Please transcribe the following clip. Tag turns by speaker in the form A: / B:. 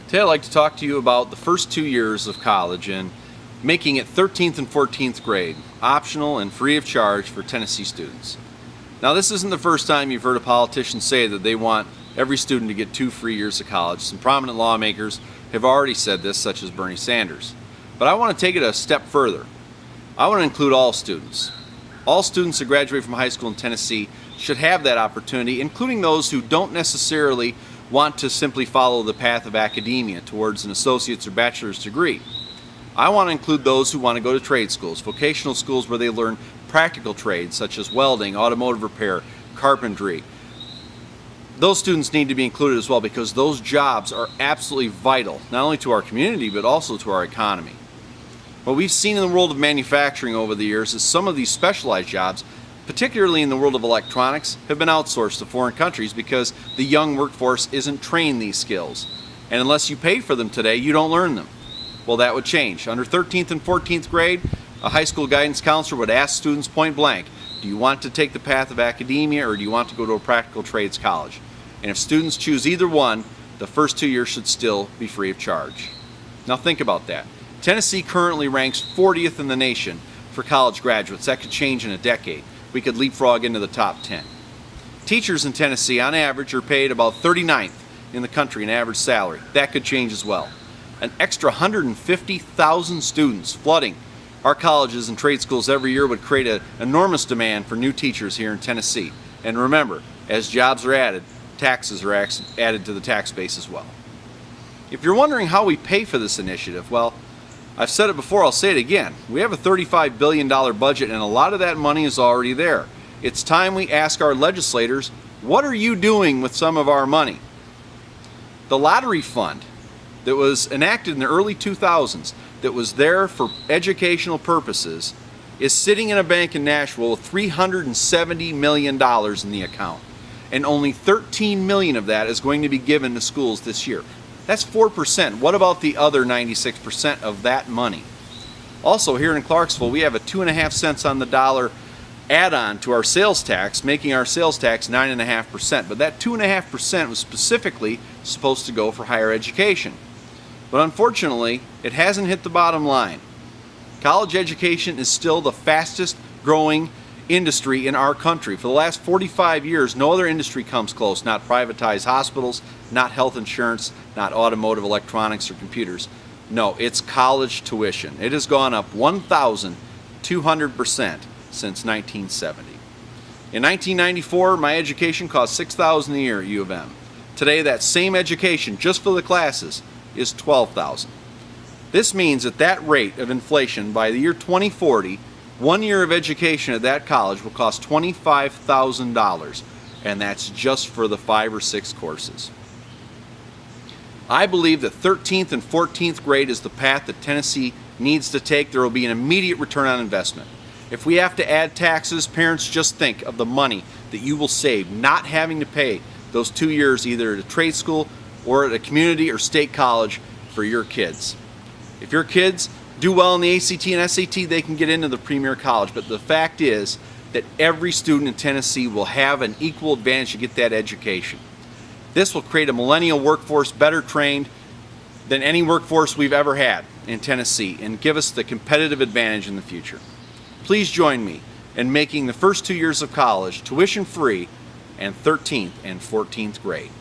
A: Today I'd like to talk to you about the first 2 years of college and making it 13th and 14th grade optional and free of charge for Tennessee students. Now, this isn't the first time you've heard a politician say that they want every student to get 2 free years of college. Some prominent lawmakers have already said this, such as Bernie Sanders. But I want to take it a step further. I want to include all students. All students that graduate from high school in Tennessee should have that opportunity, including those who don't necessarily want to simply follow the path of academia towards an associate's or bachelor's degree. I want to include those who want to go to trade schools, vocational schools where they learn practical trades such as welding, automotive repair, carpentry. Those students need to be included as well because those jobs are absolutely vital, not only to our community but also to our economy. What we've seen in the world of manufacturing over the years is some of these specialized jobs, particularly in the world of electronics, have been outsourced to foreign countries because the young workforce isn't trained these skills. And unless you pay for them today, you don't learn them. Well, that would change. Under 13th and 14th grade, a high school guidance counselor would ask students point blank, do you want to take the path of academia or do you want to go to a practical trades college? And if students choose either one, the first 2 years should still be free of charge. Now think about that. Tennessee currently ranks 40th in the nation for college graduates. That could change in a decade. We could leapfrog into the top 10. Teachers in Tennessee, on average, are paid about 39th in the country in average salary. That could change as well. An extra 150,000 students flooding our colleges and trade schools every year would create an enormous demand for new teachers here in Tennessee. And remember, as jobs are added, taxes are added to the tax base as well. If you're wondering how we pay for this initiative, well, I've said it before, I'll say it again. We have a $35 billion budget and a lot of that money is already there. It's time we ask our legislators, what are you doing with some of our money? The lottery fund that was enacted in the early 2000s that was there for educational purposes is sitting in a bank in Nashville with $370 million in the account. And only $13 million of that is going to be given to schools this year. That's 4%. What about the other 96% of that money? Also, here in Clarksville, we have a 2.5 cents on the dollar add-on to our sales tax, making our sales tax 9.5%. But that 2.5% was specifically supposed to go for higher education. But unfortunately, it hasn't hit the bottom line. College education is still the fastest growing industry in our country. For the last 45 years, no other industry comes close. Not privatized hospitals, not health insurance, not automotive electronics or computers. No, it's college tuition. It has gone up 1,200% since 1970. In 1994, my education cost $6,000 a year at U of M. Today, that same education, just for the classes, is $12,000. This means at that rate of inflation, by the year 2040, 1 year of education at that college will cost $25,000, and that's just for the 5 or 6 courses. I believe that 13th and 14th grade is the path that Tennessee needs to take. There will be an immediate return on investment. If we have to add taxes, parents, just think of the money that you will save not having to pay those 2 years either at a trade school or at a community or state college for your kids. If your kids do well in the ACT and SAT, they can get into the premier college. But the fact is that every student in Tennessee will have an equal advantage to get that education. This will create a millennial workforce better trained than any workforce we've ever had in Tennessee and give us the competitive advantage in the future. Please join me in making the first 2 years of college tuition free and 13th and 14th grade.